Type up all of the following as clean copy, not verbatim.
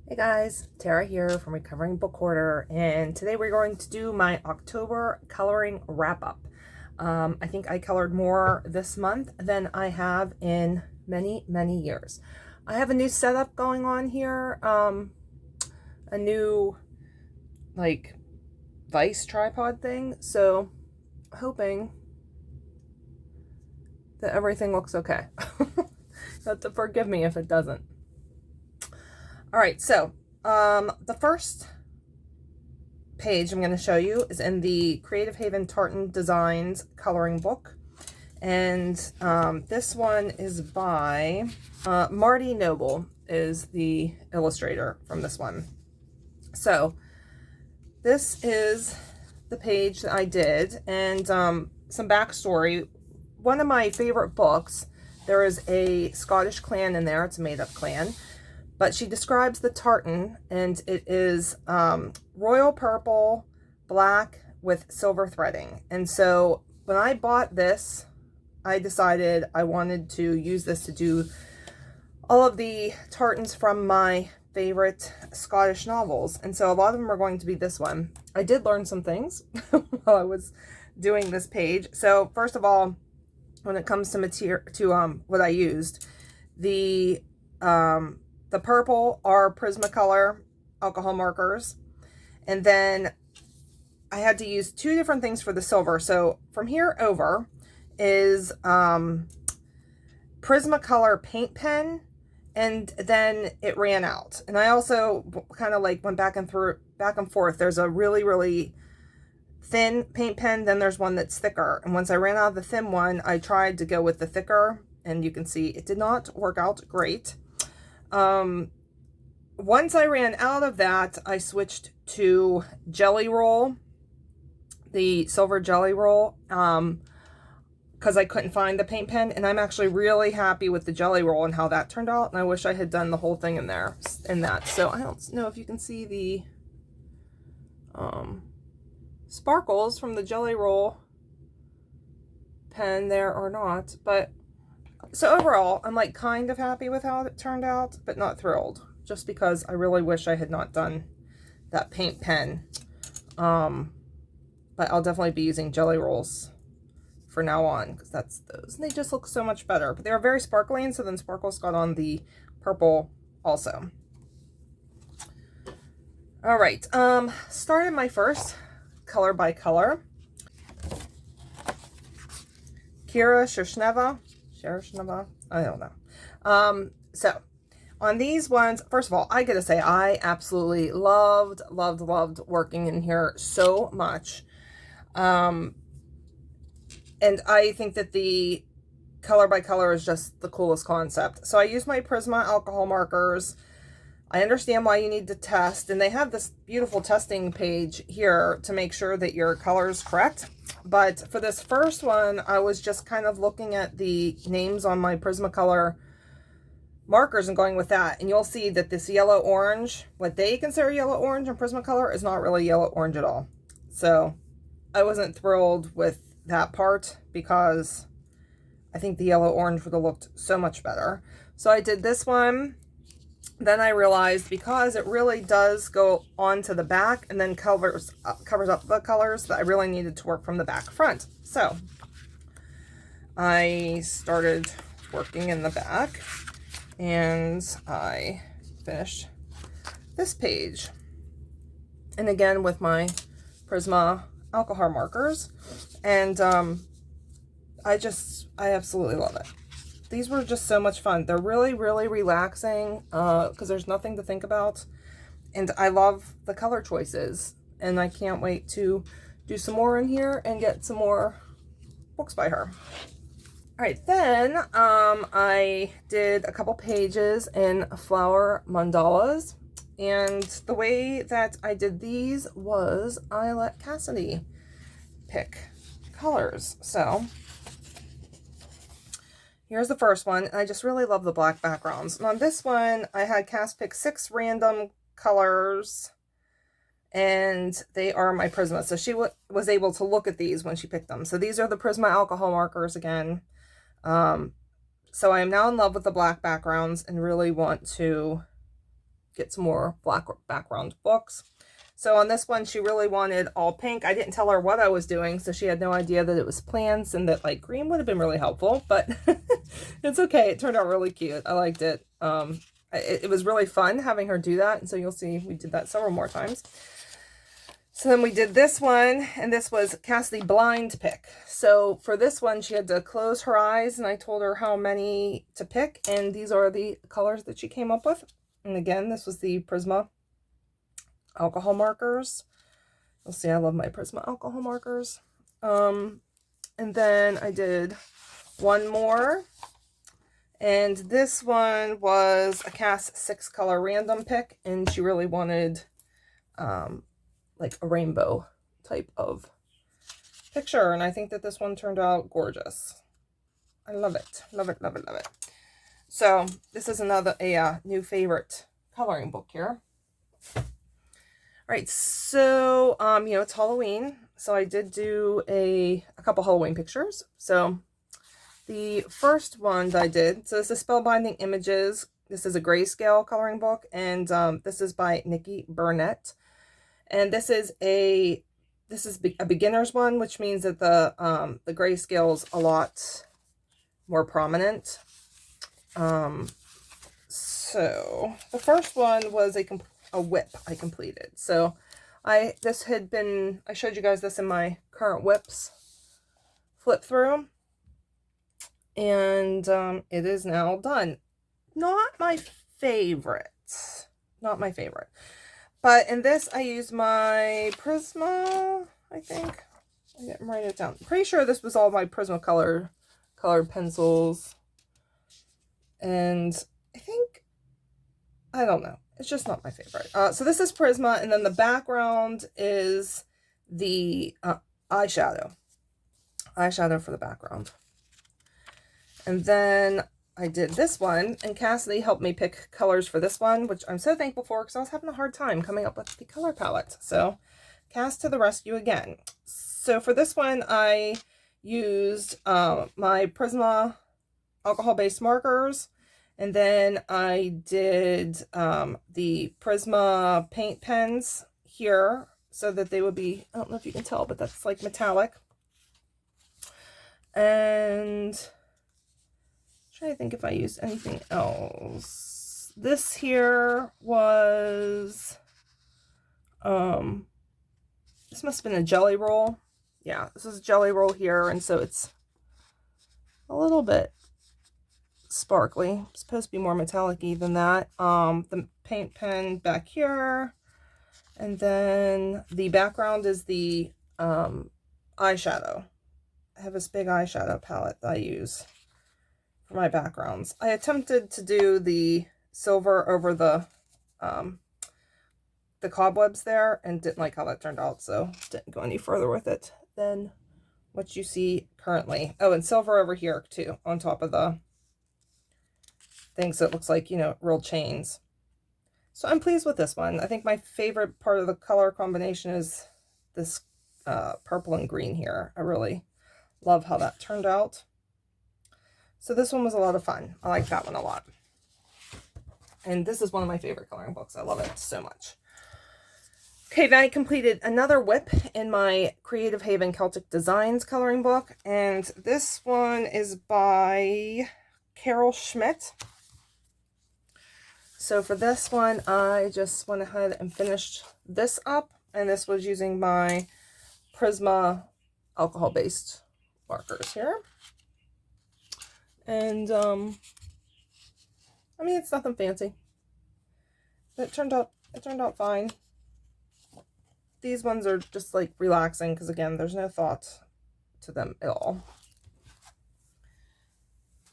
Hey guys, Tara here from Recovering Book Hoarder, and today we're going to do my October coloring wrap-up. I think I colored more this month than I have in many, many years. I have a new setup going on here, a new like vice tripod thing, so hoping that everything looks okay. You have to forgive me if it doesn't. All right, so the first page I'm going to show you is in the Creative Haven Tartan Designs coloring book, and this one is by Marty Noble is the illustrator from this one. So this is the page that I did, and some backstory. One of my favorite books, there is a Scottish clan in there. It's a made-up clan. But she describes the tartan, and it is royal purple, black with silver threading. And so when I bought this, I decided I wanted to use this to do all of the tartans from my favorite Scottish novels. And so a lot of them are going to be this one. I did learn some things while I was doing this page. So first of all, when it comes to material, what I used, the purple are Prismacolor alcohol markers. And then I had to use two different things for the silver. So from here over is Prismacolor paint pen, and then it ran out. And I also kind of like went back and forth. There's a really, really thin paint pen, then there's one that's thicker. And once I ran out of the thin one, I tried to go with the thicker, and you can see it did not work out great. Once I ran out of that, I switched to Jelly Roll, the silver Jelly Roll, because I couldn't find the paint pen, and I'm actually really happy with the Jelly Roll and how that turned out, and I wish I had done the whole thing in that. So I don't know if you can see the sparkles from the Jelly Roll pen there or not, but so overall, I'm like kind of happy with how it turned out, but not thrilled, just because I really wish I had not done that paint pen. But I'll definitely be using Jelly Rolls for now on, because that's those. And they just look so much better. But they are very sparkly, and so then sparkles got on the purple also. All right, started my first color by color. Kira Shershneva. I don't know. So on these ones, first of all, I gotta say, I absolutely loved working in here so much. And I think that the color by color is just the coolest concept. So I use my Prisma alcohol markers. I understand why you need to test, and they have this beautiful testing page here to make sure that your color is correct. But for this first one, I was just kind of looking at the names on my Prismacolor markers and going with that. And you'll see that this yellow-orange, what they consider yellow-orange in Prismacolor, is not really yellow-orange at all. So I wasn't thrilled with that part, because I think the yellow-orange would have looked so much better. So I did this one. Then I realized, because it really does go onto the back and then covers up the colors, that I really needed to work from the back front. So I started working in the back, and I finished this page. And again with my Prisma alcohol markers. And I absolutely love it. These were just so much fun. They're really, really relaxing, because there's nothing to think about. And I love the color choices. And I can't wait to do some more in here and get some more books by her. All right, then I did a couple pages in flower mandalas. And the way that I did these was I let Cassidy pick colors. So here's the first one. I just really love the black backgrounds. And on this one, I had Cass pick 6 random colors, and they are my Prisma. So she was able to look at these when she picked them. So these are the Prisma alcohol markers again. So I am now in love with the black backgrounds and really want to get some more black background books. So on this one, she really wanted all pink. I didn't tell her what I was doing, so she had no idea that it was plants and that like green would have been really helpful, but it's okay. It turned out really cute. I liked it. It was really fun having her do that. And so you'll see we did that several more times. So then we did this one, and this was Cassidy blind pick. So for this one, she had to close her eyes, and I told her how many to pick, and these are the colors that she came up with. And again, this was the Prisma alcohol markers. You'll see I love my Prisma alcohol markers. And then I did one more, and this one was a cast 6 color random pick, and she really wanted like a rainbow type of picture, and I think that this one turned out gorgeous. I love it. Love it, love it, love it. So this is another new favorite coloring book here. All right, so you know, it's Halloween, so I did do a couple Halloween pictures. So the first one that I did, so this is Spellbinding Images. This is a grayscale coloring book, and this is by Nikki Burnett. And this is a beginner's one, which means that the grayscale's a lot more prominent. So the first one was a whip I completed. So I showed you guys this in my current whips flip through, and it is now done. Not my favorite. But in this, I used my Prisma, I think. I didn't write it down. Pretty sure this was all my Prisma colored pencils. And I think, I don't know. It's just not my favorite. So this is Prisma, and then the background is the eyeshadow. Eyeshadow for the background. And then I did this one, and Cassidy helped me pick colors for this one, which I'm so thankful for because I was having a hard time coming up with the color palette. So Cass to the rescue again. So for this one, I used my Prisma alcohol-based markers, and then I did the Prisma paint pens here so that they would be, I don't know if you can tell, but that's like metallic. And I think if I used anything else. This here was this must have been a jelly roll. Yeah, this is a jelly roll here, and so it's a little bit sparkly. It's supposed to be more metallic-y than that. The paint pen back here, and then the background is the eyeshadow. I have this big eyeshadow palette that I use for my backgrounds. I attempted to do the silver over the cobwebs there and didn't like how that turned out, so didn't go any further with it than what you see currently. Oh, and silver over here too on top of the thing, so it looks like, you know, real chains. So I'm pleased with this one. I think my favorite part of the color combination is this purple and green here. I really love how that turned out. So this one was a lot of fun. I like that one a lot. And this is one of my favorite coloring books. I love it so much. Okay, then I completed another whip in my Creative Haven Celtic Designs coloring book. And this one is by Carol Schmidt. So for this one, I just went ahead and finished this up. And this was using my Prisma alcohol-based markers here. And, I mean, it's nothing fancy. It turned out fine. These ones are just like relaxing because, again, there's no thought to them at all.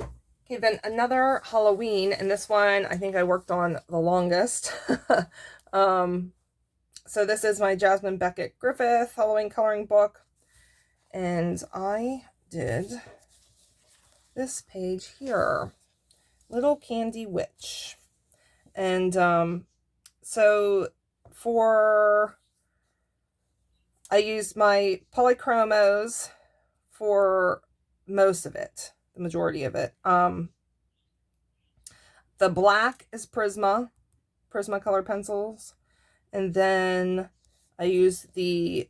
Okay, then another Halloween, and this one I think I worked on the longest. So this is my Jasmine Beckett Griffith Halloween coloring book, and I did this page here, Little Candy Witch. And so I used my polychromos for most of it, the majority of it. The black is Prisma, Prismacolor pencils. And then I use the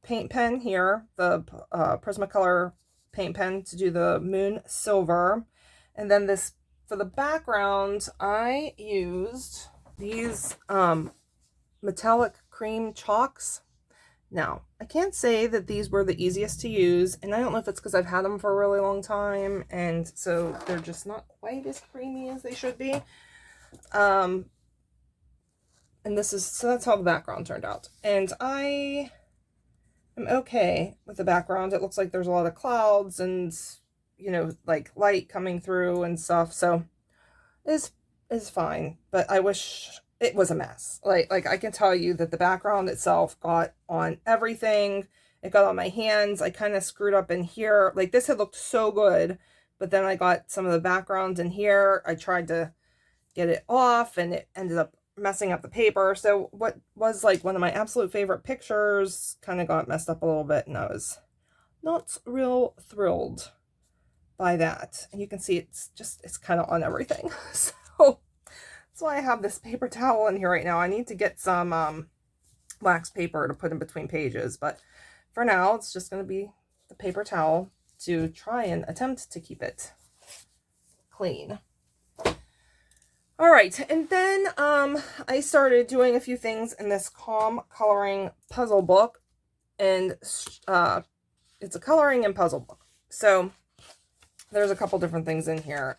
paint pen here, the Prismacolor paint pen, to do the Moon Silver. And then this, for the background, I used these metallic cream chalks. Now, I can't say that these were the easiest to use, and I don't know if it's because I've had them for a really long time, and so they're just not quite as creamy as they should be. And this is, so that's how the background turned out. And I am okay with the background. It looks like there's a lot of clouds and, you know, like light coming through and stuff, so is fine. But I wish it was a mess. Like I can tell you that the background itself got on everything. It got on my hands. I kind of screwed up in here. Like, this had looked so good, but then I got some of the background in here. I tried to get it off and it ended up messing up the paper. So what was like one of my absolute favorite pictures kind of got messed up a little bit, and I was not real thrilled by that. And you can see it's kind of on everything. So that's why I have this paper towel in here right now. I need to get some wax paper to put in between pages, but for now it's just going to be the paper towel to try and attempt to keep it clean. All right, and then I started doing a few things in this Calm Coloring puzzle book, and it's a coloring and puzzle book. So there's a couple different things in here.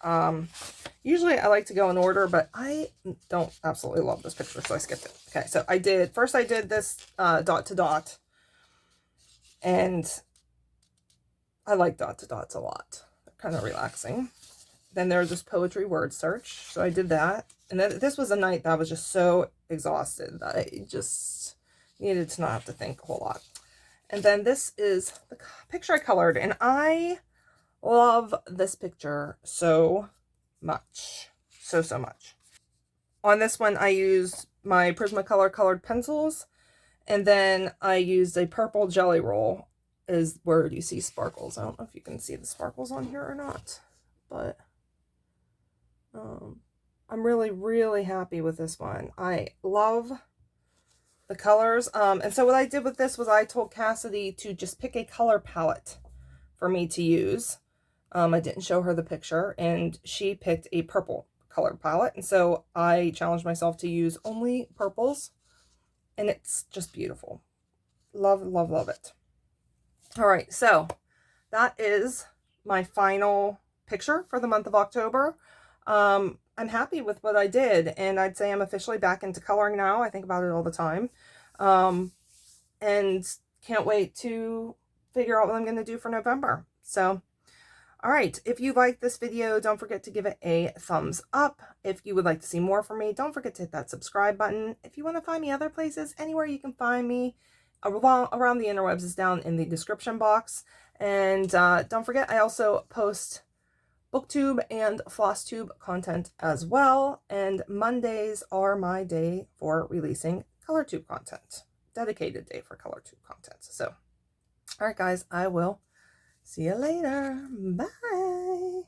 Usually I like to go in order, but I don't absolutely love this picture, so I skipped it. Okay, so I did this dot to dot, and I like dot to dots a lot. They're kind of relaxing. Then there's this poetry word search, so I did that. And then this was a night that I was just so exhausted that I just needed to not have to think a whole lot. And then this is the picture I colored, and I love this picture so much. So much. On this one, I used my Prismacolor colored pencils, and then I used a purple jelly roll, is where you see sparkles. I don't know if you can see the sparkles on here or not, but I'm really happy with this one. I love the colors. And so what I did with this was I told Cassidy to just pick a color palette for me to use. I didn't show her the picture, and she picked a purple color palette. And so I challenged myself to use only purples, and it's just beautiful. Love it. All right, so that is my final picture for the month of October. I'm happy with what I did, and I'd say I'm officially back into coloring now. I think about it all the time. And can't wait to figure out what I'm going to do for November. So, all right, if you liked this video, don't forget to give it a thumbs up. If you would like to see more from me, don't forget to hit that subscribe button. If you want to find me other places, anywhere you can find me around the interwebs is down in the description box. And don't forget, I also post booktube and flosstube content as well, and Mondays are my day for releasing colortube content, dedicated day for colortube content. So all right guys, I will see you later. Bye.